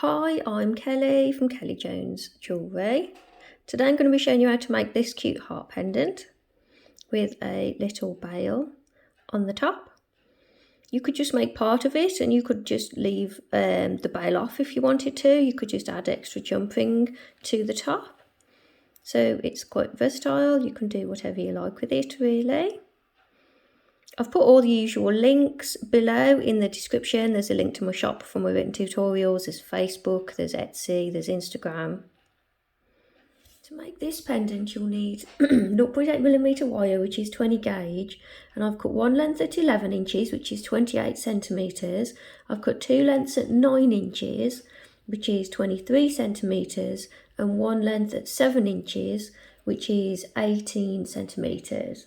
Hi, I'm Kelly from Kelly Jones Jewellery. Today I'm going to be showing you how to make this cute heart pendant with a little bail on the top. You could just make part of it and you could just leave the bail off if you wanted to. You could just add extra jump ring to the top. So it's quite versatile, you can do whatever you like with it really. I've put all the usual links below in the description. There's a link to my shop for my written tutorials, there's Facebook, there's Etsy, there's Instagram. To make this pendant you'll need 0.8mm wire, which is 20 gauge, and I've cut one length at 11 inches, which is 28 centimetres. I've cut two lengths at 9 inches, which is 23 centimetres, and one length at 7 inches, which is 18 centimetres.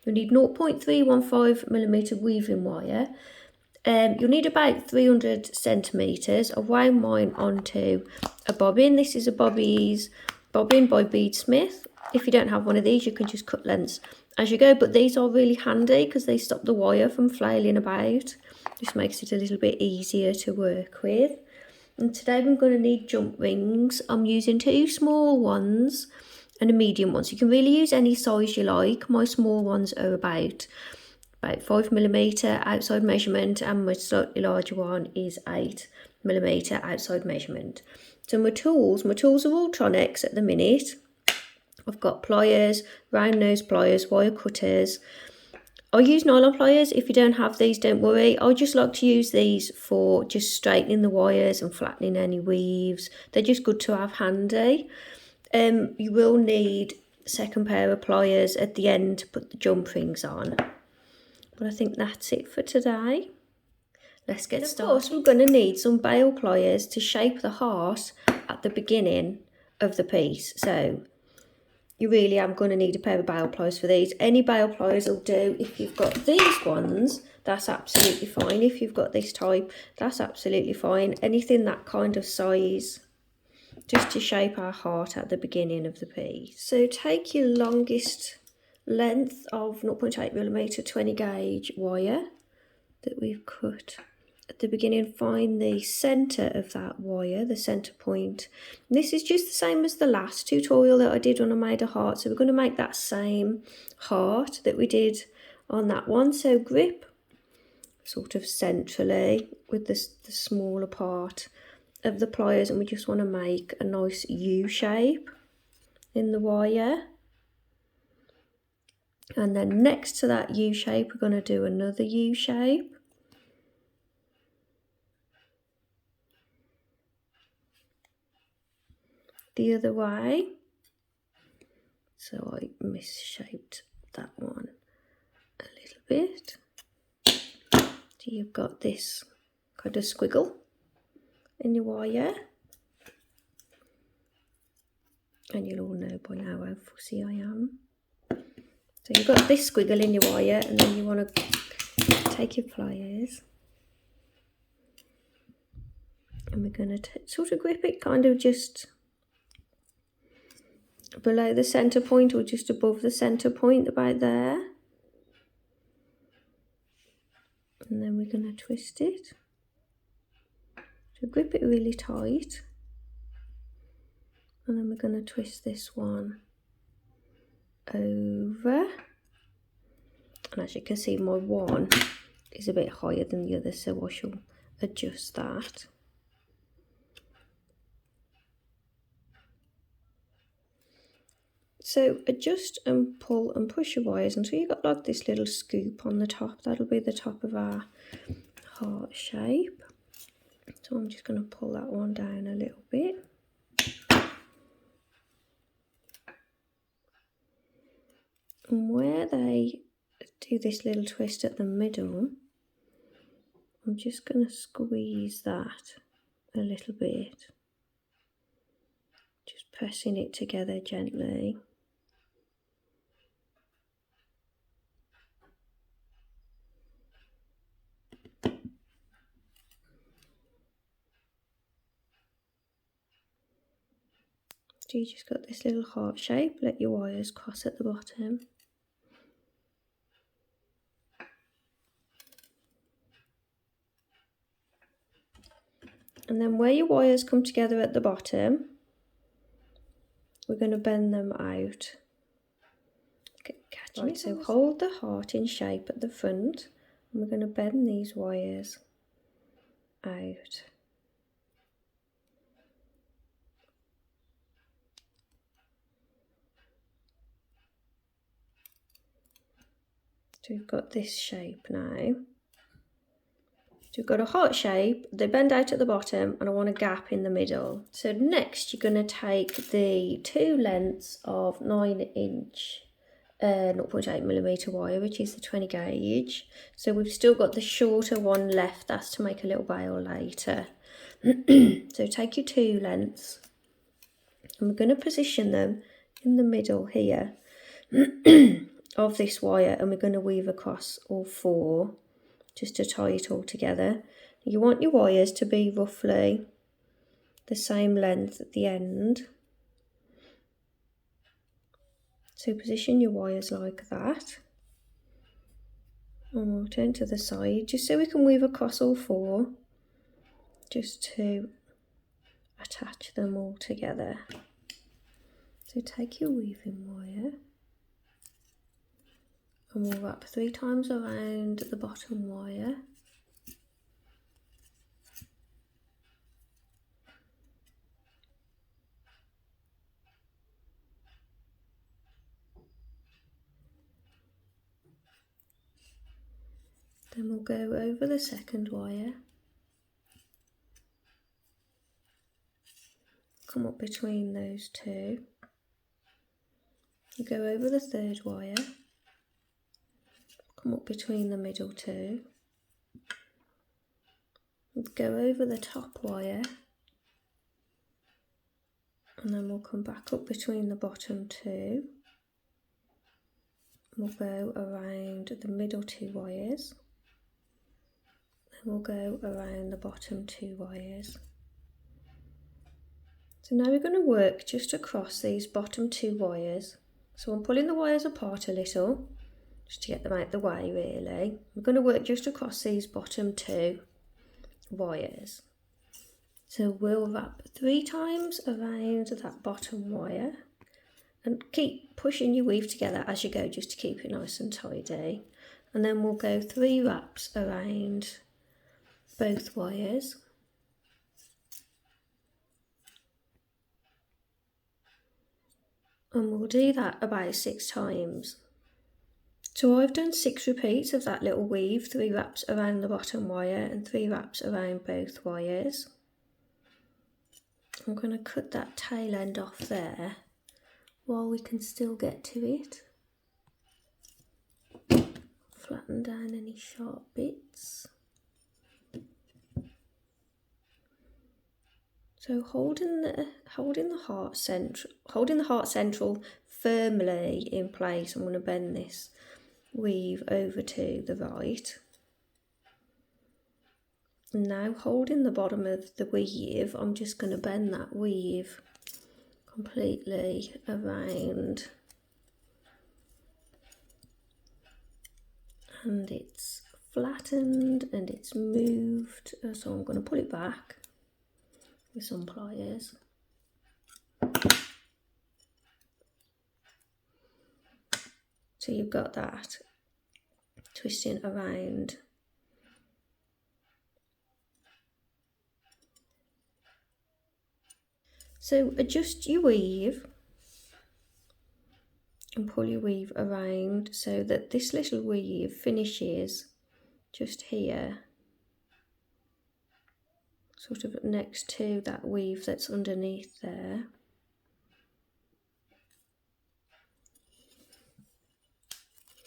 You'll need 0.315mm weaving wire. You'll need about 300 centimetres. I've wound mine onto a bobbin. This is a Bobeeze bobbin by Beadsmith. If you don't have one of these, you can just cut lengths as you go, but these are really handy because they stop the wire from flailing about. Just makes it a little bit easier to work with. And today I'm going to need jump rings. I'm using two small ones and a medium one, so you can really use any size you like. My small ones are about 5mm outside measurement, and my slightly larger one is 8mm outside measurement. So my tools are all Tronex at the minute. I've got pliers, round nose pliers, wire cutters. I use nylon pliers. If you don't have these, don't worry. I just like to use these for just straightening the wires and flattening any weaves. They're just good to have handy. You will need a second pair of pliers at the end to put the jump rings on. But I think that's it for today. Let's get started. Of course, we're going to need some bail pliers to shape the heart at the beginning of the piece. So you really am going to need a pair of bail pliers for these. Any bail pliers will do. If you've got these ones, that's absolutely fine. If you've got this type, that's absolutely fine. Anything that kind of size, just to shape our heart at the beginning of the piece. So take your longest length of 0.8mm 20 gauge wire that we've cut at the beginning. Find the centre of that wire, the centre point. And this is just the same as the last tutorial that I did when I made a heart. So we're going to make that same heart that we did on that one. So grip sort of centrally with the smaller part of the pliers, and we just want to make a nice U shape in the wire. And then next to that U shape, we're going to do another U shape. The other way. So I misshaped that one a little bit. So you've got this kind of squiggle in your wire. And you'll all know by now how fussy I am. So you've got this squiggle in your wire, and then you want to take your pliers. And we're going to sort of grip it kind of just below the centre point or just above the centre point, about there. And then we're going to twist it. So grip it really tight. And then we're going to twist this one over. And as you can see, my one is a bit higher than the other, so I shall adjust that. So adjust and pull and push your wires until you've got like this little scoop on the top. That'll be the top of our heart shape. So I'm just going to pull that one down a little bit. And where they do this little twist at the middle, I'm just going to squeeze that a little bit. Just pressing it together gently. So you just got this little heart shape, let your wires cross at the bottom. And then where your wires come together at the bottom, we're going to bend them out. Right, so hold the heart in shape at the front, and we're going to bend these wires out. So we've got this shape now. So we've got a heart shape, they bend out at the bottom, and I want a gap in the middle. So next you're going to take the two lengths of 9-inch 0.8mm wire, which is the 20 gauge. So we've still got the shorter one left, that's to make a little bail later. So take your two lengths, and we're going to position them in the middle here of this wire, and we're going to weave across all four just to tie it all together. You want your wires to be roughly the same length at the end. So position your wires like that. And we'll turn to the side just so we can weave across all four, just to attach them all together. So take your weaving wire, and we'll wrap 3 times around the bottom wire. Then we'll go over the second wire, come up between those two, you go over the third wire, come up between the middle two, go over the top wire, and then we'll come back up between the bottom two. We'll go around the middle 2 wires, then we'll go around the bottom 2 wires. So now we're going to work just across these bottom 2 wires. So I'm pulling the wires apart a little, just to get them out the way really. We're going to work just across these bottom 2 wires. So we'll wrap 3 times around that bottom wire, and keep pushing your weave together as you go, just to keep it nice and tidy. And then we'll go 3 wraps around both wires. And we'll do that about 6 times. So I've done 6 repeats of that little weave, 3 wraps around the bottom wire and 3 wraps around both wires. I'm going to cut that tail end off there while we can still get to it. Flatten down any sharp bits. So holding the heart central firmly in place, I'm going to bend this weave over to the right. Now holding the bottom of the weave, I'm just going to bend that weave completely around, and it's flattened and it's moved, so I'm going to pull it back with some pliers. So you've got that twisting around. So adjust your weave and pull your weave around so that this little weave finishes just here, sort of next to that weave that's underneath there.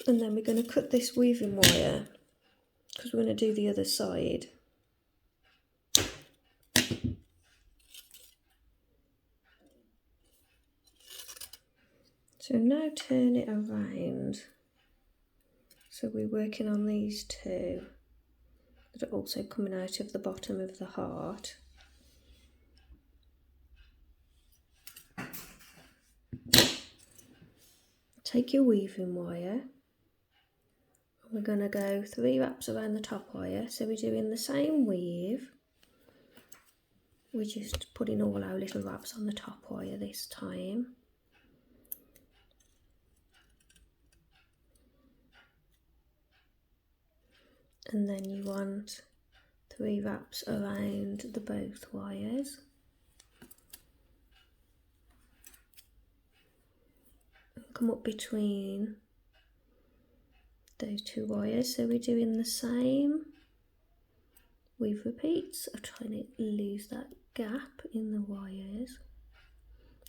And then we're going to cut this weaving wire because we're going to do the other side. So now turn it around. So we're working on these 2 that are also coming out of the bottom of the heart. Take your weaving wire, and we're going to go 3 wraps around the top wire. So we're doing the same weave, we're just putting all our little wraps on the top wire this time. And then you want 3 wraps around the both wires. And come up between those 2 wires, so we're doing the same weave repeats of trying to lose that gap in the wires.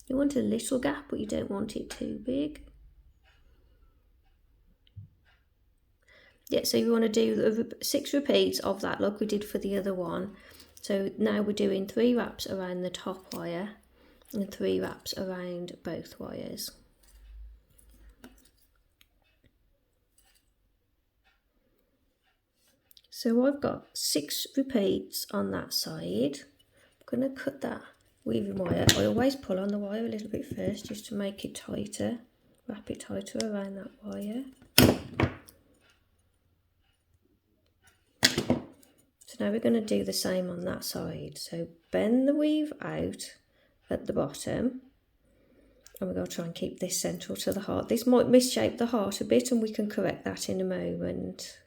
You want a little gap, but you don't want it too big. Yeah, so you want to do 6 repeats of that like we did for the other one. So now we're doing 3 wraps around the top wire and 3 wraps around both wires. So I've got 6 repeats on that side. I'm going to cut that weaving wire. I always pull on the wire a little bit first just to make it tighter, wrap it tighter around that wire. So now we're going to do the same on that side. So bend the weave out at the bottom, and we're going to try and keep this central to the heart. This might misshape the heart a bit, and we can correct that in a moment.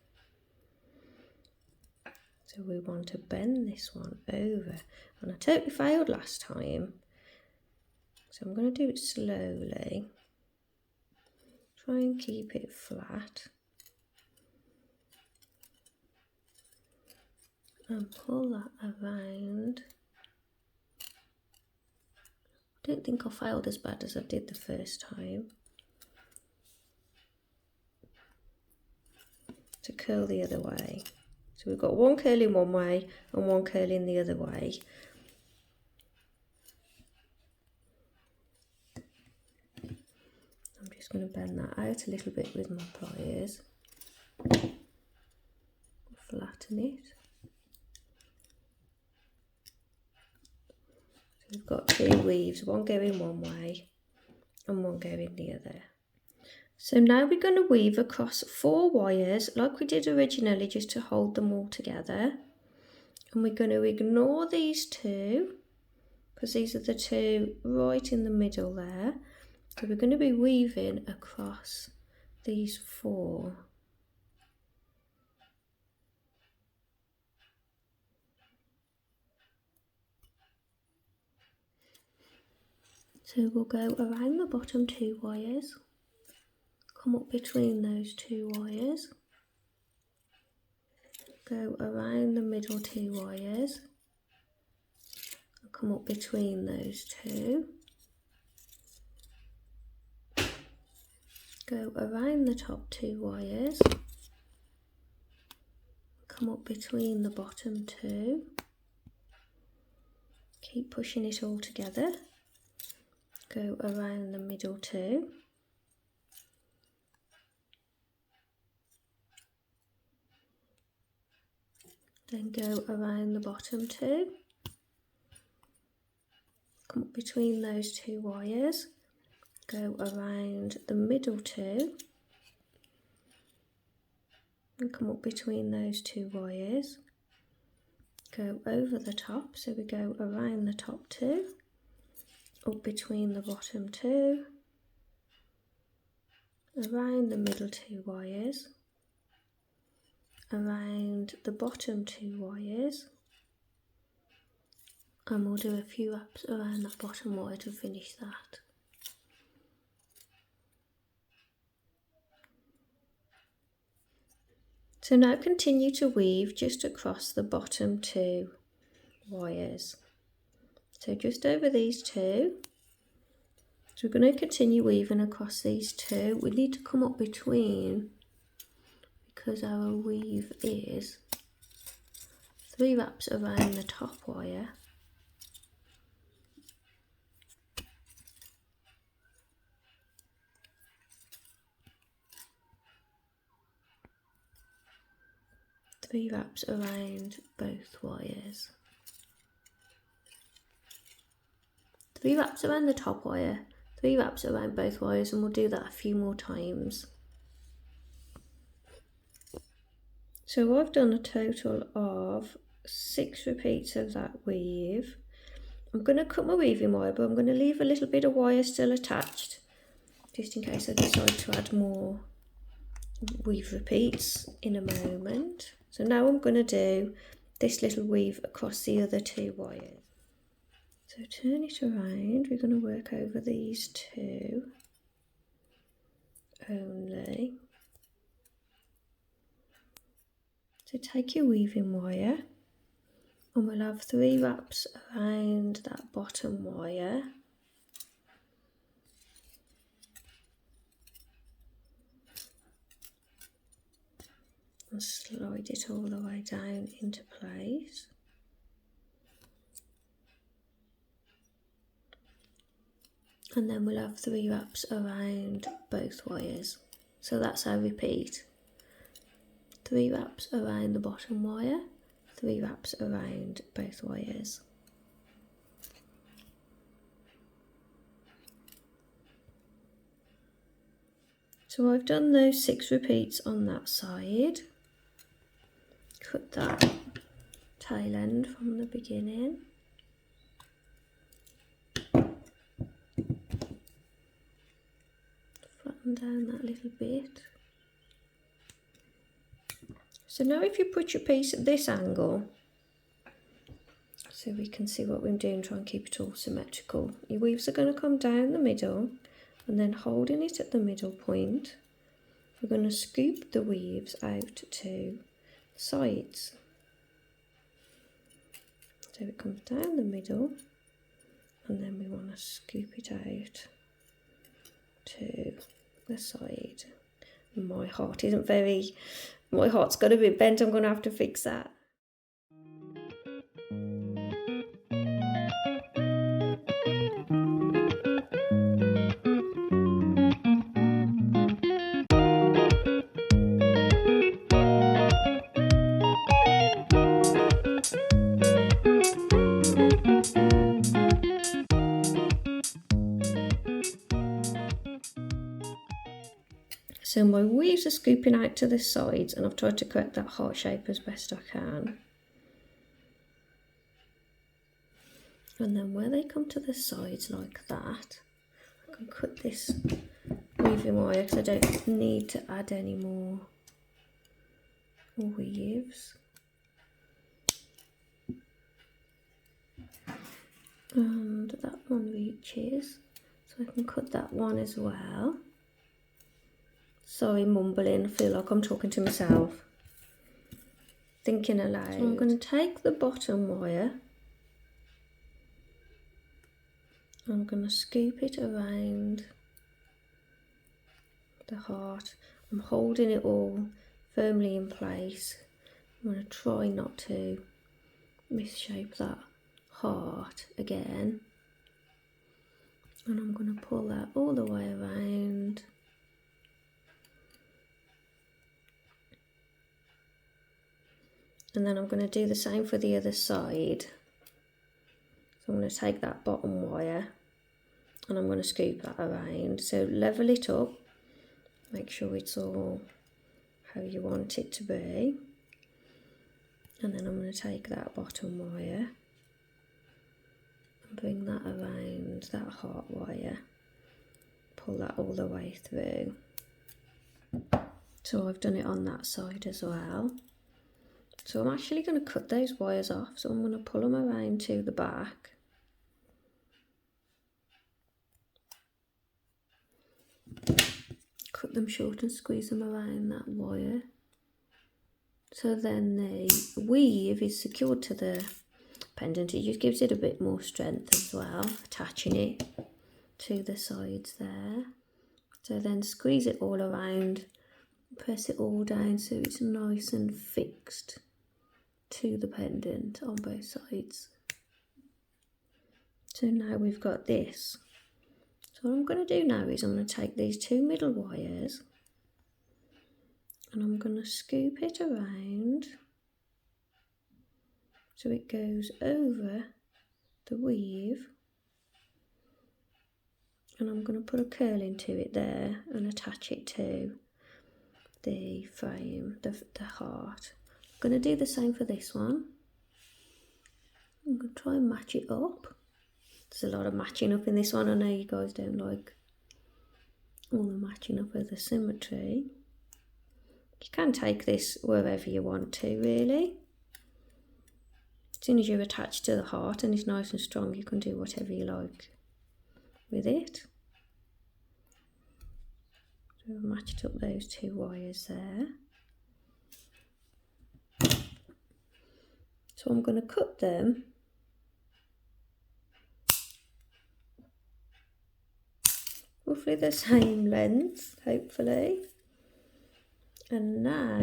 So we want to bend this one over, and I totally failed last time. So I'm going to do it slowly. Try and keep it flat. And pull that around. I don't think I failed as bad as I did the first time. To curl the other way. So we've got one curling one way and one curling the other way. I'm just going to bend that out a little bit with my pliers. Flatten it. So we've got 2 weaves, one going one way and one going the other. So now we're going to weave across 4 wires like we did originally, just to hold them all together. And we're going to ignore these 2 because these are the 2 right in the middle there. So we're going to be weaving across these 4. So we'll go around the bottom 2 wires. Come up between those 2 wires, go around the middle 2 wires, and come up between those 2, go around the top 2 wires, come up between the bottom 2, keep pushing it all together, go around the middle 2, then go around the bottom 2, come up between those 2 wires, go around the middle 2, and come up between those 2 wires, go over the top, so we go around the top 2, up between the bottom 2, around the middle 2 wires, around the bottom 2 wires, and we'll do a few wraps around that bottom wire to finish that. So now continue to weave just across the bottom 2 wires. So just over these 2. So we're going to continue weaving across these 2. We need to come up between, because our weave is 3 wraps around the top wire, three wraps around both wires, 3 wraps around the top wire, 3 wraps around both wires, and we'll do that a few more times. So I've done a total of 6 repeats of that weave. I'm going to cut my weaving wire, but I'm going to leave a little bit of wire still attached, just in case I decide to add more weave repeats in a moment. So now I'm going to do this little weave across the other 2 wires. So turn it around, we're going to work over these 2 only. So take your weaving wire and we'll have 3 wraps around that bottom wire. And slide it all the way down into place. And then we'll have 3 wraps around both wires. So that's our repeat. 3 wraps around the bottom wire, 3 wraps around both wires. So I've done those 6 repeats on that side. Cut that tail end from the beginning. Flatten down that little bit. So now if you put your piece at this angle, so we can see what we're doing, try and keep it all symmetrical. Your weaves are going to come down the middle, and then holding it at the middle point, we're going to scoop the weaves out to the sides. So it comes down the middle, and then we want to scoop it out to the side. My heart's got a bit bent, I'm going to have to fix that. So my weaves are scooping out to the sides, and I've tried to correct that heart shape as best I can. And then where they come to the sides like that, I can cut this weaving wire because I don't need to add any more weaves. And that one reaches, so I can cut that one as well. Sorry, mumbling, I feel like I'm talking to myself, thinking aloud. So I'm going to take the bottom wire, I'm going to scoop it around the heart. I'm holding it all firmly in place. I'm going to try not to misshape that heart again. And I'm going to pull that all the way around. And then I'm going to do the same for the other side. So I'm going to take that bottom wire and I'm going to scoop that around. So level it up, make sure it's all how you want it to be. And then I'm going to take that bottom wire and bring that around that heart wire. Pull that all the way through. So I've done it on that side as well. So I'm actually going to cut those wires off, so I'm going to pull them around to the back. Cut them short and squeeze them around that wire. So then the weave is secured to the pendant. It just gives it a bit more strength as well, attaching it to the sides there. So then squeeze it all around, press it all down so it's nice and fixed to the pendant on both sides. So now we've got this. So what I'm going to do now is I'm going to take these 2 middle wires and I'm going to scoop it around so it goes over the weave, and I'm going to put a curl into it there and attach it to the frame, the heart. I'm going to do the same for this one. I'm going to try and match it up. There's a lot of matching up in this one. I know you guys don't like all the matching up of the symmetry. You can take this wherever you want to, really. As soon as you're attached to the heart and it's nice and strong, you can do whatever you like with it. So I've matched up those 2 wires there. So I'm going to cut them roughly the same length, hopefully. And now,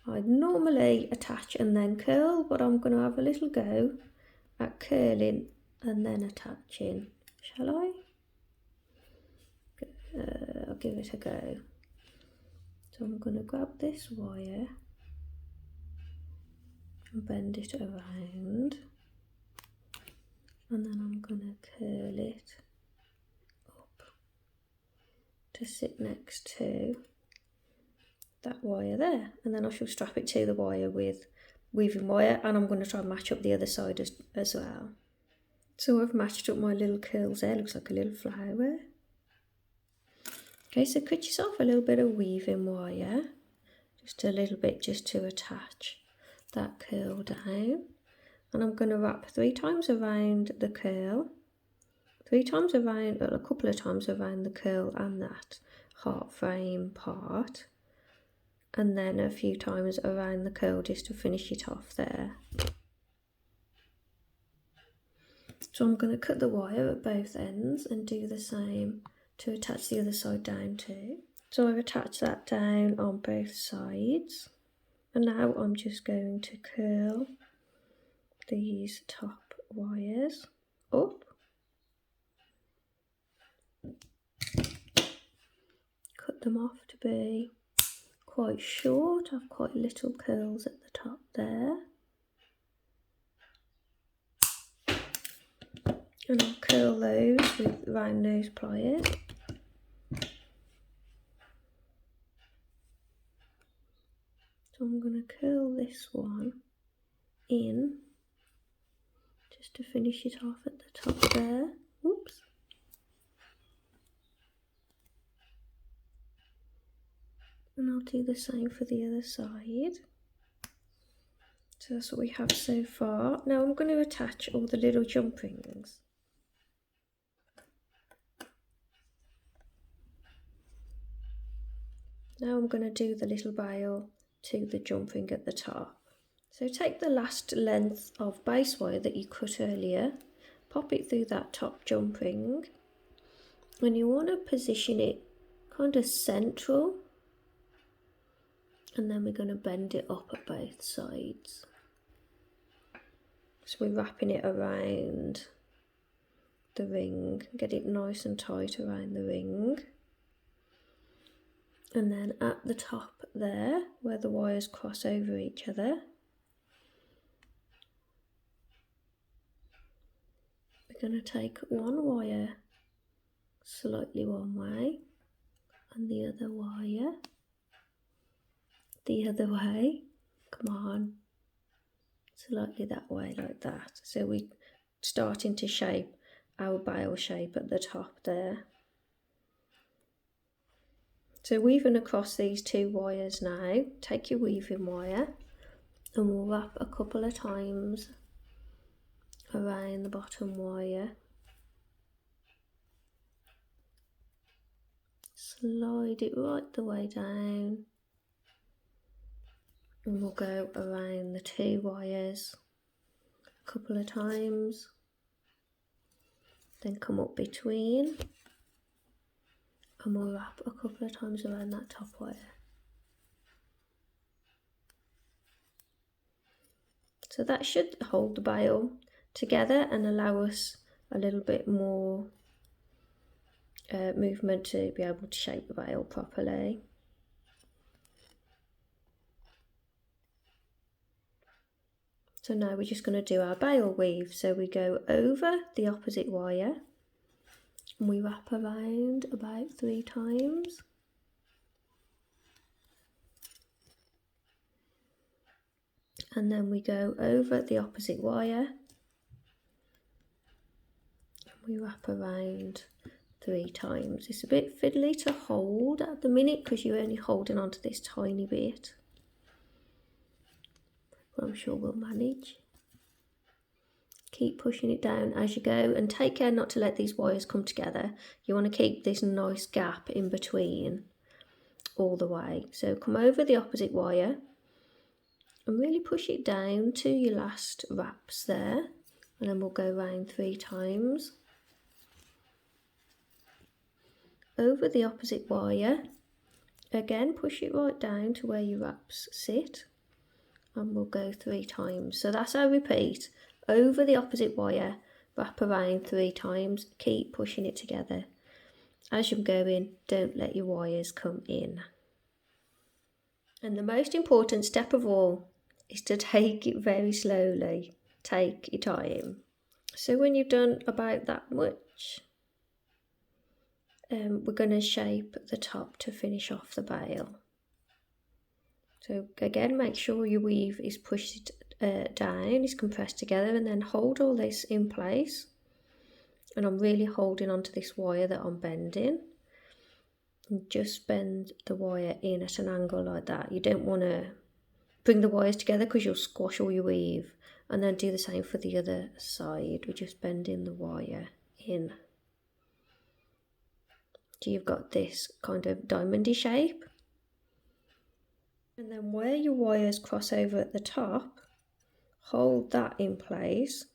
I'd normally attach and then curl, but I'm going to have a little go at curling and then attaching. Shall I? I'll give it a go. So I'm going to grab this wire and bend it around, and then I'm going to curl it up to sit next to that wire there, and then I shall strap it to the wire with weaving wire, and I'm going to try and match up the other side as well. So I've matched up my little curls there, looks like a little flower. Okay, so cut yourself a little bit of weaving wire, just a little bit, just to attach that curl down, and I'm going to wrap 3 times around the curl, 3 times around, well, a couple of times around the curl and that heart frame part, and then a few times around the curl just to finish it off there. So I'm going to cut the wire at both ends and do the same to attach the other side down too. So I've attached that down on both sides, and now I'm just going to curl these top wires up, cut them off to be quite short. I've quite little curls at the top there, and I'll curl those with round nose pliers. So I'm going to curl this one in just to finish it off at the top there. Oops. And I'll do the same for the other side. So that's what we have so far. Now I'm going to attach all the little jump rings. Now I'm going to do the little bail to the jump ring at the top. So take the last length of base wire that you cut earlier, pop it through that top jump ring, and you want to position it kind of central, and then we're going to bend it up at both sides. So we're wrapping it around the ring, get it nice and tight around the ring. And then at the top there, where the wires cross over each other, we're going to take one wire slightly one way and the other wire the other way. Come on, slightly that way, like that. So we're starting to shape our bail shape at the top there. So weaving across these 2 wires now, take your weaving wire and we'll wrap a couple of times around the bottom wire. Slide it right the way down, and we'll go around the 2 wires a couple of times, then come up between, and we'll wrap a couple of times around that top wire. So that should hold the bail together and allow us a little bit more movement to be able to shape the bail properly. So now we're just going to do our bail weave. So we go over the opposite wire and we wrap around about 3 times. And then we go over the opposite wire We wrap around 3 times. It's a bit fiddly to hold at the minute because you're only holding onto this tiny bit, but I'm sure we'll manage. Keep pushing it down as you go, and take care not to let these wires come together. You want to keep this nice gap in between all the way. So come over the opposite wire and really push it down to your last wraps there, and then we'll go round 3 times. Over the opposite wire, again push it right down to where your wraps sit, and we'll go 3 times. So that's our repeat. Over the opposite wire, wrap around 3 times, keep pushing it together. As you're going, don't let your wires come in. And the most important step of all is to take it very slowly. Take your time. So when you've done about that much, we're going to shape the top to finish off the bail. So again, make sure your weave is pushed down, is compressed together, and then hold all this in place. And I'm really holding onto this wire that I'm bending. And just bend the wire in at an angle like that. You don't want to bring the wires together because you'll squash all your weave. And then do the same for the other side. We're just bending the wire in. So you've got this kind of diamondy shape. And then where your wires cross over at the top, hold that in place.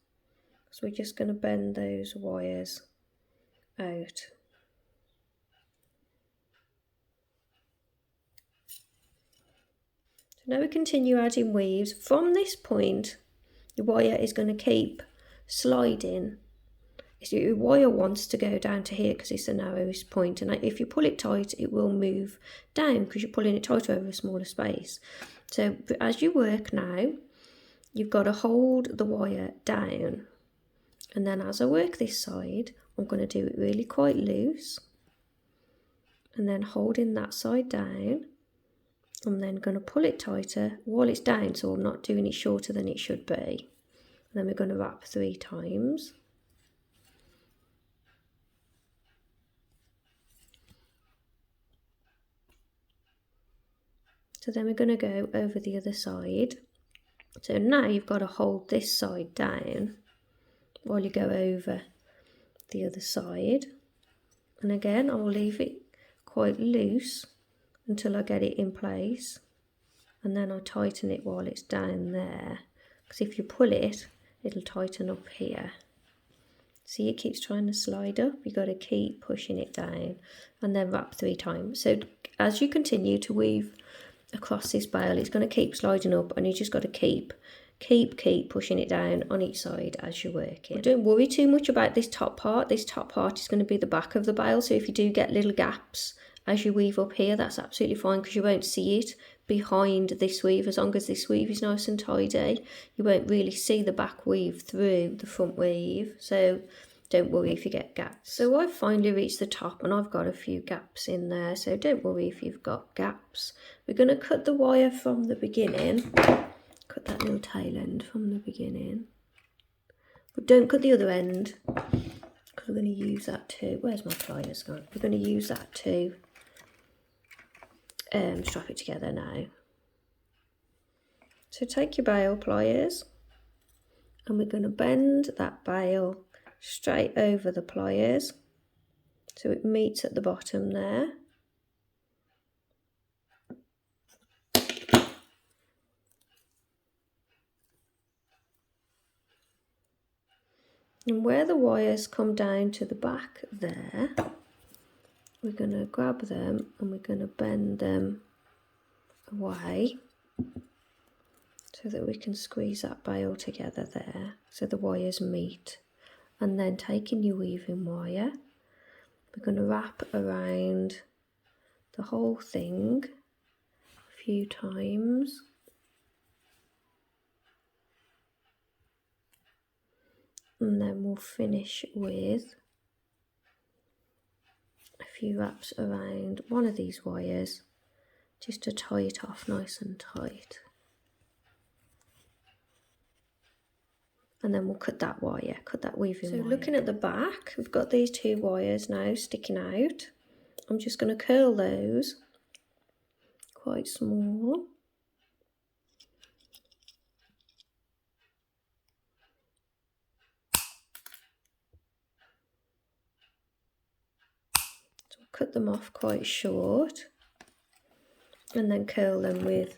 So we're just going to bend those wires out. So now we continue adding weaves. From this point, your wire is going to keep sliding. So your wire wants to go down to here because it's the narrowest point, and if you pull it tight it will move down because you're pulling it tight over a smaller space. So as you work now, you've got to hold the wire down, and then as I work this side I'm going to do it really quite loose, and then holding that side down. I'm then going to pull it tighter while it's down, so I'm not doing it shorter than it should be. And then we're going to wrap 3 times. So then we're going to go over the other side. So now you've got to hold this side down while you go over the other side. And again, I'll leave it quite loose until I get it in place. And then I tighten it while it's down there. Because if you pull it, it'll tighten up here. See, it keeps trying to slide up. You've got to keep pushing it down and then wrap 3 times. So as you continue to weave across this bail, it's going to keep sliding up, and you just got to keep pushing it down on each side as you're working. But don't worry too much about this top part. This top part is going to be the back of the bail, so if you do get little gaps as you weave up here, that's absolutely fine because you won't see it behind this weave. As long as this weave is nice and tidy, you won't really see the back weave through the front weave, so don't worry if you get gaps. So I've finally reached the top and I've got a few gaps in there, so don't worry if you've got gaps. We're going to cut the wire from the beginning, cut that little tail end from the beginning, but don't cut the other end because we're going to use that too. Where's my pliers gone? We're going to use that too. Strap it together now. So take your bail pliers and we're going to bend that bail straight over the pliers so it meets at the bottom there. And where the wires come down to the back there, we're going to grab them and we're going to bend them away so that we can squeeze that bail together there so the wires meet. And then taking your weaving wire, we're going to wrap around the whole thing a few times. And then we'll finish with a few wraps around one of these wires just to tie it off nice and tight. and then we'll cut that wire, cut that weaving wire. So looking at the back, we've got these 2 wires now sticking out. I'm just going to curl those quite small. So cut them off quite short and then curl them with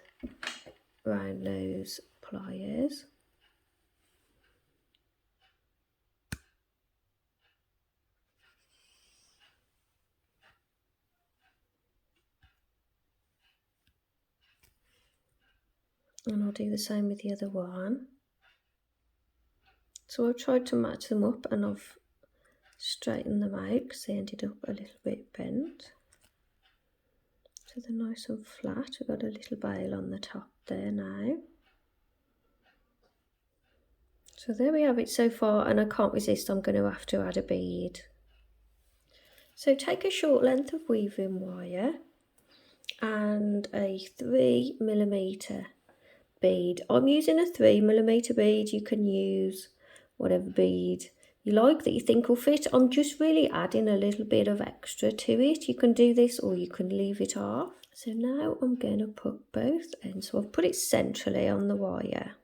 round nose pliers. And I'll do the same with the other one. So I've tried to match them up and I've straightened them out because they ended up a little bit bent. So they're nice and flat. We've got a little bail on the top there now. So there we have it so far, and I can't resist, I'm going to have to add a bead. So take a short length of weaving wire and a 3mm bead. I'm using a 3mm bead. You can use whatever bead you like that you think will fit. I'm just really adding a little bit of extra to it. You can do this or you can leave it off. So now I'm going to put both ends. So I've put it centrally on the wire.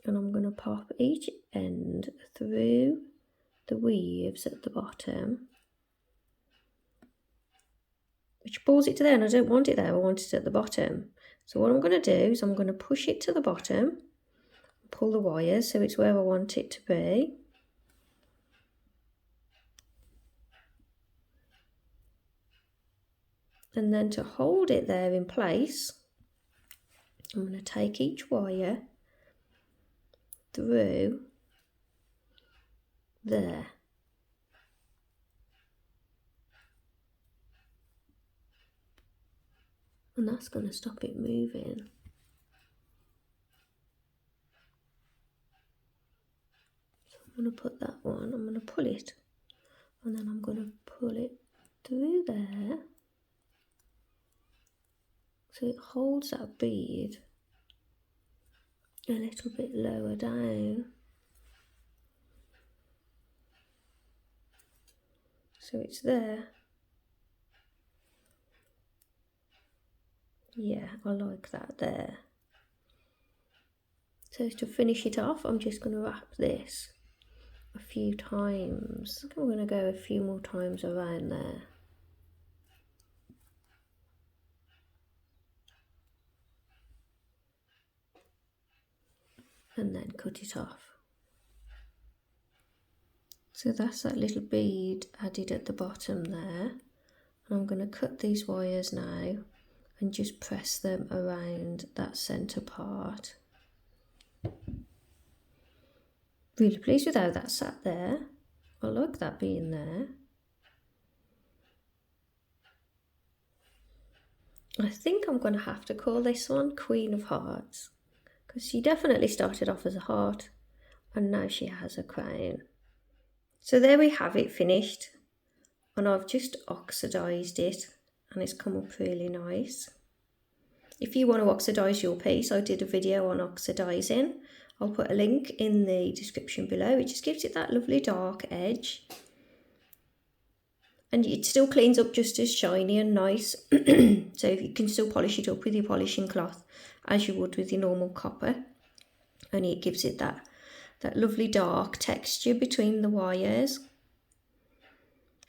And I'm going to pop each end through the weaves at the bottom, which pulls it to there, and I don't want it there, I want it at the bottom. So what I'm going to do is I'm going to push it to the bottom, pull the wires so it's where I want it to be. And then to hold it there in place, I'm going to take each wire through there. And that's going to stop it moving. So I'm going to put that one, I'm going to pull it, and then I'm going to pull it through there so it holds that bead a little bit lower down. So it's there. Yeah, I like that there. So to finish it off, I'm just going to wrap this a few times. I'm going to go a few more times around there. And then cut it off. So that's that little bead added at the bottom there. And I'm going to cut these wires now and just press them around that centre part. Really pleased with how that sat there. I like that being there. I think I'm going to have to call this one Queen of Hearts, because she definitely started off as a heart and now she has a crown. So there we have it finished, and I've just oxidised it and it's come up really nice. If you want to oxidise your piece, I did a video on oxidising. I'll put a link in the description below. It just gives it that lovely dark edge. And it still cleans up just as shiny and nice. So you can still polish it up with your polishing cloth as you would with your normal copper. Only it gives it that lovely dark texture between the wires.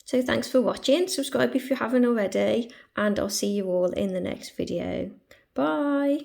So thanks for watching. Subscribe if you haven't already, and I'll see you all in the next video. Bye.